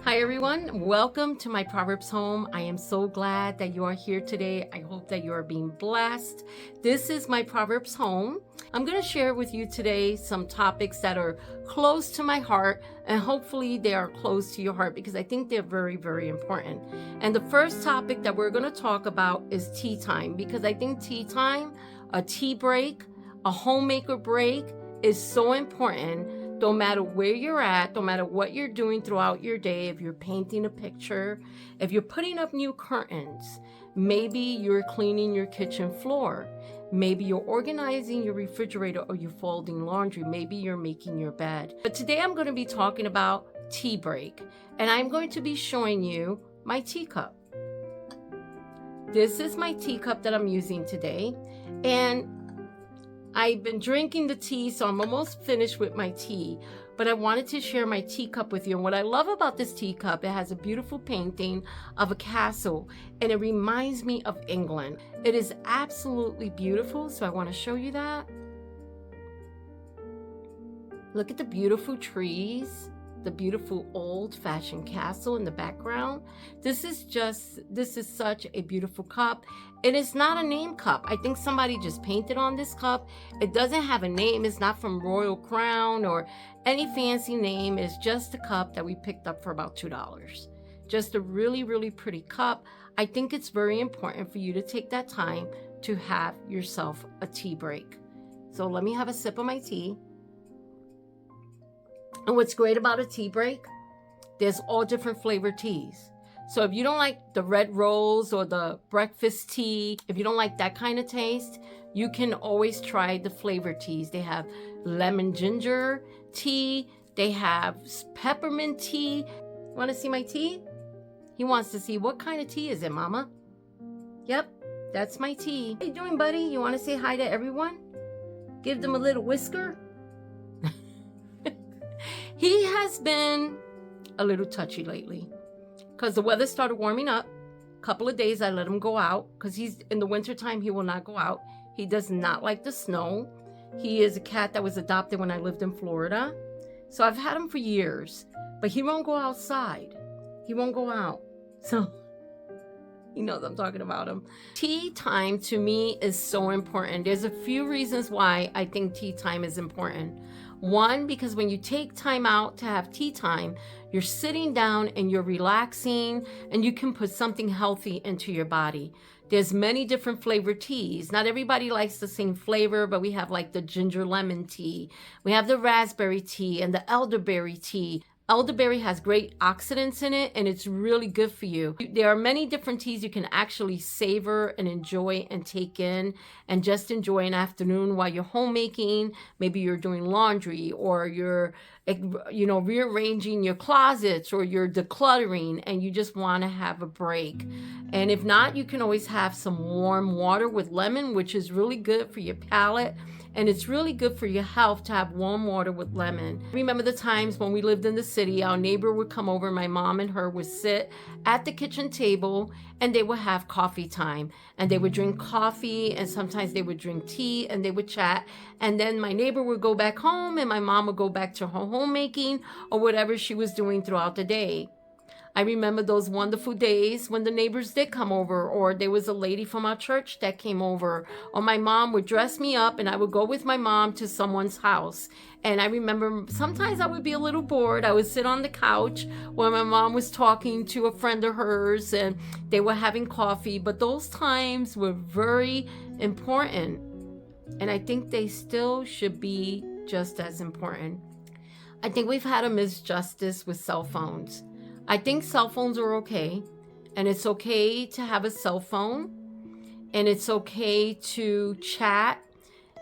Hi everyone, welcome to my Proverbs home. I am so glad that you are here today. I hope that you are being blessed. This is my Proverbs home. I'm going to share with you today some topics that are close to my heart, and hopefully they are close to your heart because I think they're very, very important. And the first topic that we're going to talk about is tea time, because I think tea time, a tea break, a homemaker break is so important. No matter where you're at, no matter what you're doing throughout your day, if you're painting a picture, if you're putting up new curtains, maybe you're cleaning your kitchen floor, maybe you're organizing your refrigerator or you're folding laundry, maybe you're making your bed. But today I'm going to be talking about tea break, and I'm going to be showing you my teacup. This is my teacup that I'm using today, and I've been drinking the tea, so I'm almost finished with my tea, but I wanted to share my teacup with you. And what I love about this teacup, it has a beautiful painting of a castle, and it reminds me of England. It is absolutely beautiful, so I want to show you that. Look at the beautiful trees, the beautiful old-fashioned castle in the background. This is such a beautiful cup. It is not a name cup. I think somebody just painted on this cup. It doesn't have a name. It's not from Royal Crown or any fancy name. It's just a cup that we picked up for about $2. Just a really, really pretty cup. I think it's very important for you to take that time to have yourself a tea break. So let me have a sip of my tea. And what's great about a tea break, there's all different flavored teas. So if you don't like the red rose or the breakfast tea, if you don't like that kind of taste, you can always try the flavored teas. They have lemon ginger tea. They have peppermint tea. Want to see my tea? He wants to see what kind of tea is it, Mama? Yep, that's my tea. How you doing, buddy? You want to say hi to everyone? Give them a little whisker? He has been a little touchy lately because the weather started warming up. A couple of days I let him go out because he's in the wintertime, he will not go out. He does not like the snow. He is a cat that was adopted when I lived in Florida. So I've had him for years, but he won't go outside. He won't go out. So he knows I'm talking about him. Tea time to me is so important. There's a few reasons why I think tea time is important. One, because when you take time out to have tea time, you're sitting down and you're relaxing, and you can put something healthy into your body. There's many different flavored teas. Not everybody likes the same flavor, but we have like the ginger lemon tea. We have the raspberry tea and the elderberry tea. Elderberry has great oxidants in it, and it's really good for you. There are many different teas you can actually savor and enjoy and take in and just enjoy an afternoon while you're homemaking. Maybe you're doing laundry, or you're rearranging your closets, or you're decluttering and you just want to have a break. And if not, you can always have some warm water with lemon, which is really good for your palate. And it's really good for your health to have warm water with lemon. Remember the times when we lived in the city, our neighbor would come over, my mom and her would sit at the kitchen table, and they would have coffee time. And they would drink coffee, and sometimes they would drink tea, and they would chat. And then my neighbor would go back home, and my mom would go back to her homemaking or whatever she was doing throughout the day. I remember those wonderful days when the neighbors did come over, or there was a lady from our church that came over, or my mom would dress me up and I would go with my mom to someone's house. And I remember sometimes I would be a little bored. I would sit on the couch while my mom was talking to a friend of hers and they were having coffee. But those times were very important, and I think they still should be just as important. I think we've had a misjustice with cell phones. I think cell phones are okay, and it's okay to have a cell phone, and it's okay to chat.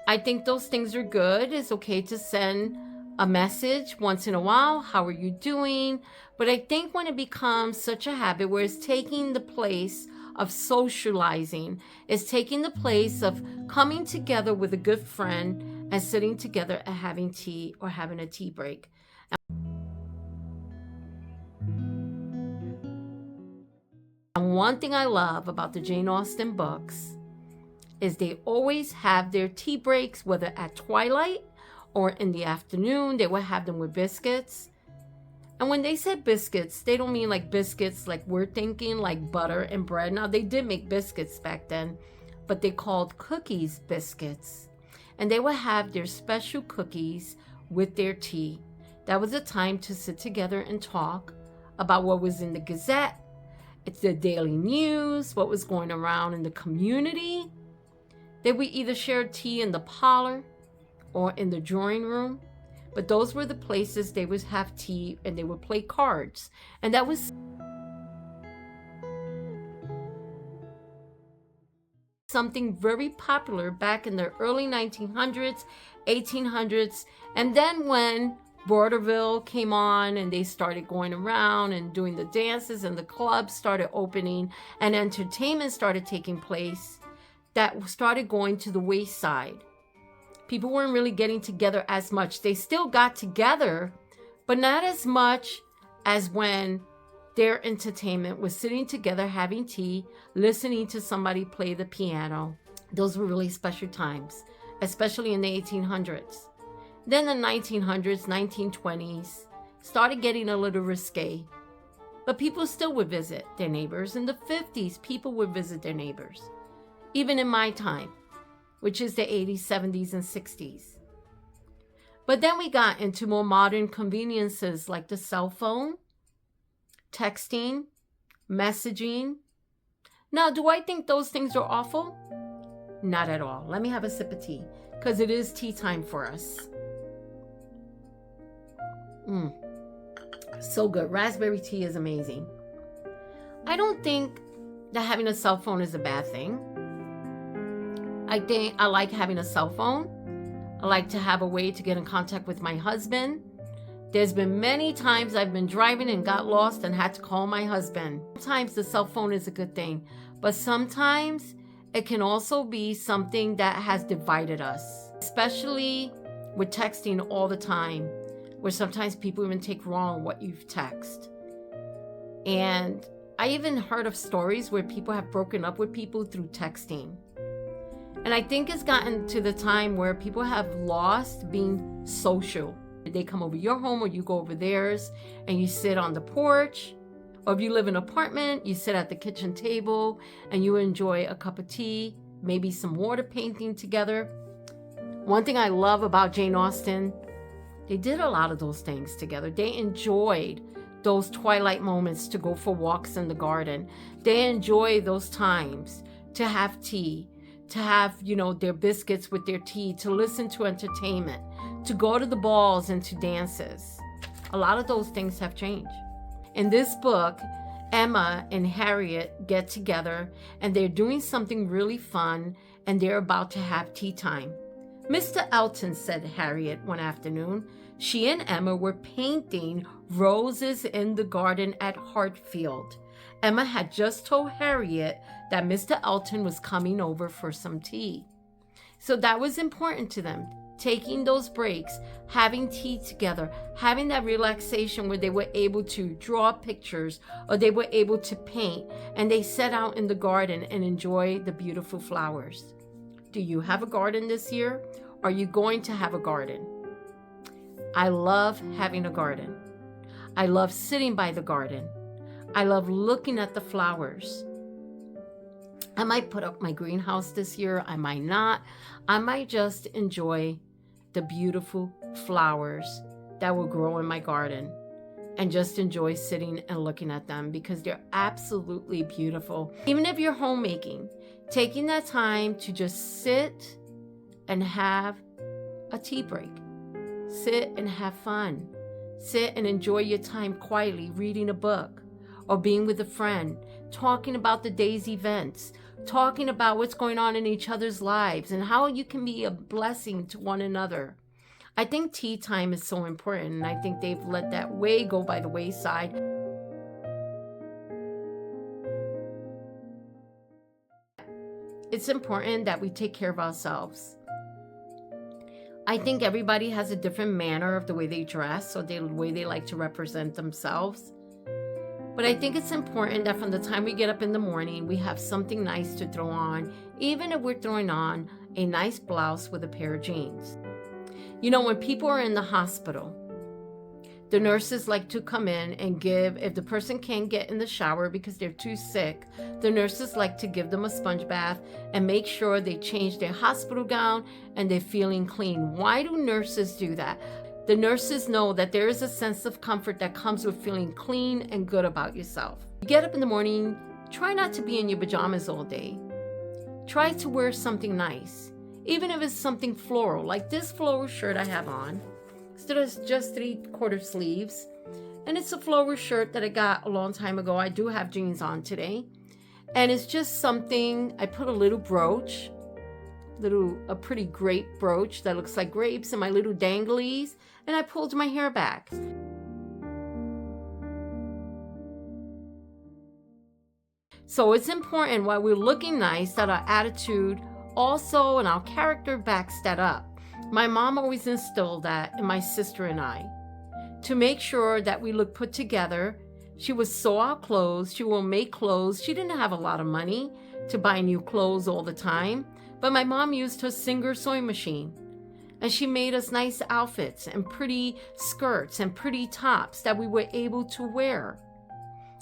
I think those things are good. It's okay to send a message once in a while. How are you doing? But I think when it becomes such a habit where it's taking the place of socializing, it's taking the place of coming together with a good friend and sitting together and having tea or having a tea break. And one thing I love about the Jane Austen books is they always have their tea breaks, whether at twilight or in the afternoon. They will have them with biscuits. And when they said biscuits, they don't mean like biscuits like we're thinking, like butter and bread. Now, they did make biscuits back then, but they called cookies biscuits. And they would have their special cookies with their tea. That was a time to sit together and talk about what was in the Gazette, it's the daily news, what was going around in the community. They would either share tea in the parlor or in the drawing room. But those were the places they would have tea and they would play cards. And that was something very popular back in the early 1900s, 1800s. And then when Vaudeville came on and they started going around and doing the dances and the clubs started opening and entertainment started taking place, that started going to the wayside. People weren't really getting together as much. They still got together, but not as much as when their entertainment was sitting together, having tea, listening to somebody play the piano. Those were really special times, especially in the 1800s. Then the 1900s, 1920s started getting a little risque, but people still would visit their neighbors. In the 50s, people would visit their neighbors, even in my time, which is the 80s, 70s, and 60s. But then we got into more modern conveniences like the cell phone, texting, messaging. Now, do I think those things are awful? Not at all. Let me have a sip of tea, because it is tea time for us. So good. Raspberry tea is amazing. I don't think that having a cell phone is a bad thing. I think I like having a cell phone. I like to have a way to get in contact with my husband. There's been many times I've been driving and got lost and had to call my husband. Sometimes the cell phone is a good thing, but sometimes it can also be something that has divided us, especially with texting all the time, where sometimes people even take wrong what you've texted. And I even heard of stories where people have broken up with people through texting. And I think it's gotten to the time where people have lost being social. They come over your home or you go over theirs and you sit on the porch. Or if you live in an apartment, you sit at the kitchen table and you enjoy a cup of tea, maybe some water painting together. One thing I love about Jane Austen, they did a lot of those things together. They enjoyed those twilight moments to go for walks in the garden. They enjoy those times to have tea, to have, their biscuits with their tea, to listen to entertainment, to go to the balls and to dances. A lot of those things have changed. In this book, Emma and Harriet get together and they're doing something really fun and they're about to have tea time. Mr. Elton, said Harriet one afternoon, she and Emma were painting roses in the garden at Hartfield. Emma had just told Harriet that Mr. Elton was coming over for some tea. So that was important to them, taking those breaks, having tea together, having that relaxation where they were able to draw pictures or they were able to paint, and they sat out in the garden and enjoy the beautiful flowers. Do you have a garden this year? Are you going to have a garden? I love having a garden. I love sitting by the garden. I love looking at the flowers. I might put up my greenhouse this year. I might not. I might just enjoy the beautiful flowers that will grow in my garden and just enjoy sitting and looking at them because they're absolutely beautiful. Even if you're homemaking, taking that time to just sit and have a tea break. Sit and have fun. Sit and enjoy your time quietly reading a book or being with a friend, talking about the day's events, talking about what's going on in each other's lives and how you can be a blessing to one another. I think tea time is so important, and I think they've let that go by the wayside. It's important that we take care of ourselves. I think everybody has a different manner of the way they dress or the way they like to represent themselves. But I think it's important that from the time we get up in the morning, we have something nice to throw on, even if we're throwing on a nice blouse with a pair of jeans. When people are in the hospital, The nurses like to come in and give, if the person can't get in the shower because they're too sick, the nurses like to give them a sponge bath and make sure they change their hospital gown and they're feeling clean. Why do nurses do that? The nurses know that there is a sense of comfort that comes with feeling clean and good about yourself. You get up in the morning, try not to be in your pajamas all day. Try to wear something nice, even if it's something floral, like this floral shirt I have on. Instead of just 3/4 sleeves. And it's a floral shirt that I got a long time ago. I do have jeans on today. And it's just something, I put a little brooch, a pretty grape brooch that looks like grapes, and my little danglies, and I pulled my hair back. So it's important while we're looking nice that our attitude also and our character backs that up. My mom always instilled that in my sister and I, to make sure that we look put together. She would sew our clothes. She will make clothes. She didn't have a lot of money to buy new clothes all the time, but my mom used her Singer sewing machine, and she made us nice outfits and pretty skirts and pretty tops that we were able to wear,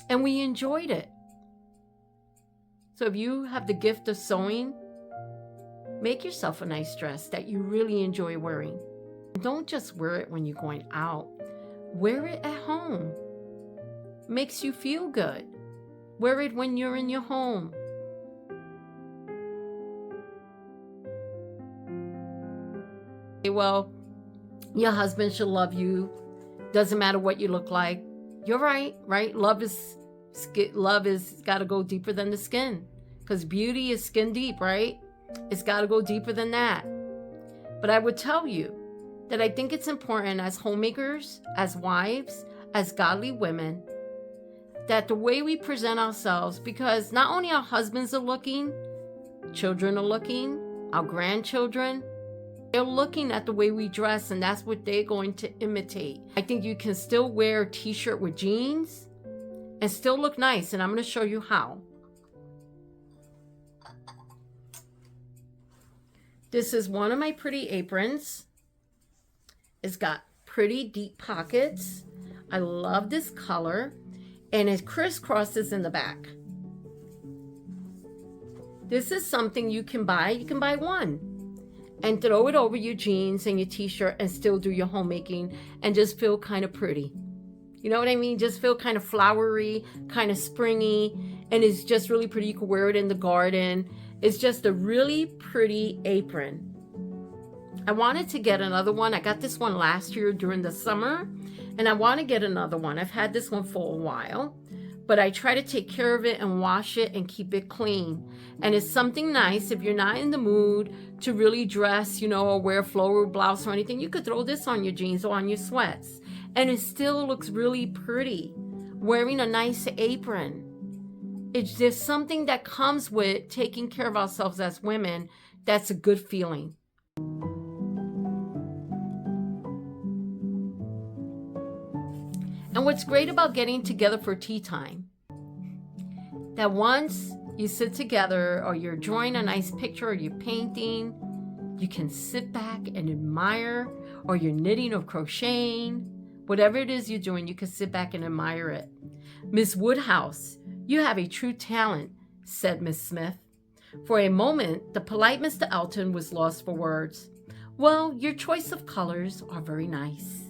and we enjoyed it. So if you have the gift of sewing, make yourself a nice dress that you really enjoy wearing. Don't just wear it when you're going out. Wear it at home. Makes you feel good. Wear it when you're in your home. Well, your husband should love you. Doesn't matter what you look like. You're right? Love is got to go deeper than the skin, because beauty is skin deep, right? It's got to go deeper than that. But I would tell you that I think it's important as homemakers, as wives, as godly women, that the way we present ourselves, because not only our husbands are looking, children are looking, our grandchildren, they're looking at the way we dress, and that's what they're going to imitate. I think you can still wear a t-shirt with jeans and still look nice, and I'm going to show you how. This is one of my pretty aprons. It's got pretty deep pockets. I love this color, and it crisscrosses in the back. This is something you can buy. You can buy one and throw it over your jeans and your t-shirt and still do your homemaking and just feel kind of pretty. You know what I mean? Just feel kind of flowery, kind of springy, and it's just really pretty. You can wear it in the garden. It's just a really pretty apron. I wanted to get another one. I got this one last year during the summer, and I want to get another one. I've had this one for a while, but I try to take care of it and wash it and keep it clean. And it's something nice if you're not in the mood to really dress, or wear a floral blouse or anything. You could throw this on your jeans or on your sweats, and it still looks really pretty. Wearing a nice apron. It's just something that comes with taking care of ourselves as women. That's a good feeling. And what's great about getting together for tea time, that once you sit together or you're drawing a nice picture or you're painting, you can sit back and admire, or you're knitting or crocheting, whatever it is you're doing, you can sit back and admire it. Miss Woodhouse, you have a true talent, said Miss Smith. For a moment, the polite Mr. Elton was lost for words. Well, your choice of colors are very nice.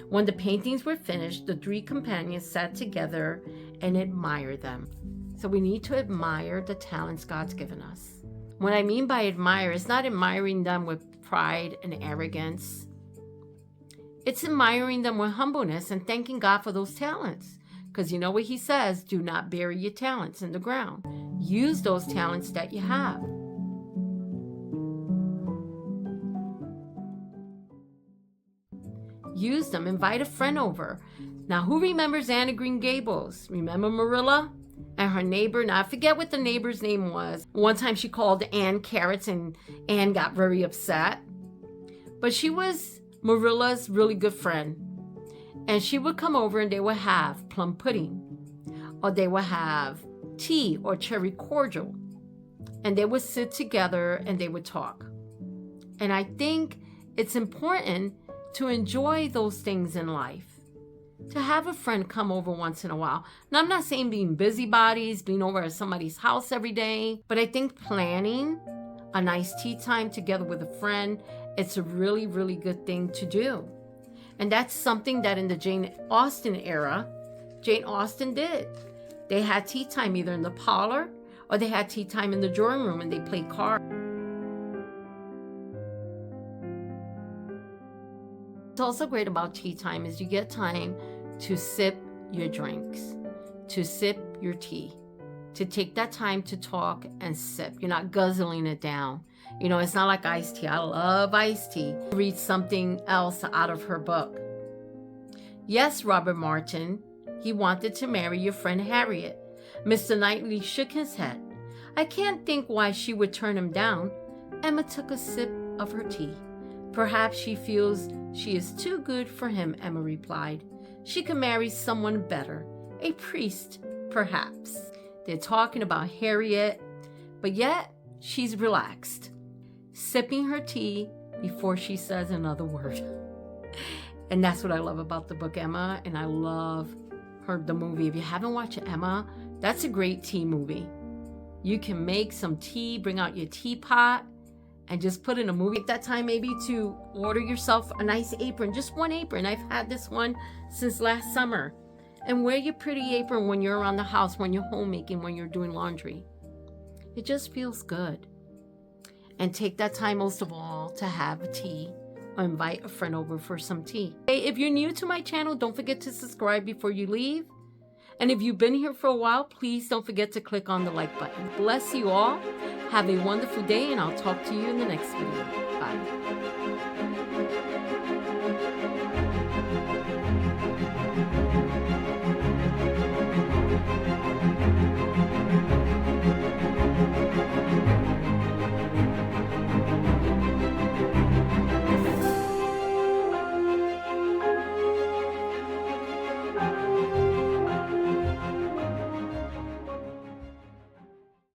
When the paintings were finished, the three companions sat together and admired them. So we need to admire the talents God's given us. What I mean by admire is not admiring them with pride and arrogance. It's admiring them with humbleness and thanking God for those talents. Because you know what he says, do not bury your talents in the ground. Use those talents that you have. Use them. Invite a friend over. Now, who remembers Anne of Green Gables? Remember Marilla and her neighbor? Now, I forget what the neighbor's name was. One time she called Anne carrots, and Anne got very upset. But she was Marilla's really good friend. And she would come over and they would have plum pudding, or they would have tea or cherry cordial. And they would sit together and they would talk. And I think it's important to enjoy those things in life. to have a friend come over once in a while. Now, I'm not saying being busybodies, being over at somebody's house every day, but I think planning a nice tea time together with a friend, it's a really, really good thing to do. And that's something that in the Jane Austen era, Jane Austen did. They had tea time either in the parlor or they had tea time in the drawing room and they played cards. What's also great about tea time is you get time to sip your drinks, to sip your tea, to take that time to talk and sip. You're not guzzling it down. You know, it's not like iced tea. I love iced tea. Read something else out of her book. Yes, Robert Martin, he wanted to marry your friend Harriet. Mr. Knightley shook his head. I can't think why she would turn him down. Emma took a sip of her tea. Perhaps she feels she is too good for him, Emma replied. She could marry someone better, a priest, perhaps. They're talking about Harriet, but yet she's relaxed, sipping her tea before she says another word. And that's what I love about the book Emma, and I love the movie. If you haven't watched Emma, that's a great tea movie. You can make some tea, bring out your teapot, and just put in a movie. Take that time maybe to order yourself a nice apron, just one apron. I've had this one since last summer. And wear your pretty apron when you're around the house, when you're homemaking, when you're doing laundry. It just feels good. And take that time most of all to have a tea or invite a friend over for some tea. Hey, if you're new to my channel, don't forget to subscribe before you leave. And if you've been here for a while, please don't forget to click on the like button. Bless you all. Have a wonderful day, and I'll talk to you in the next video. Bye.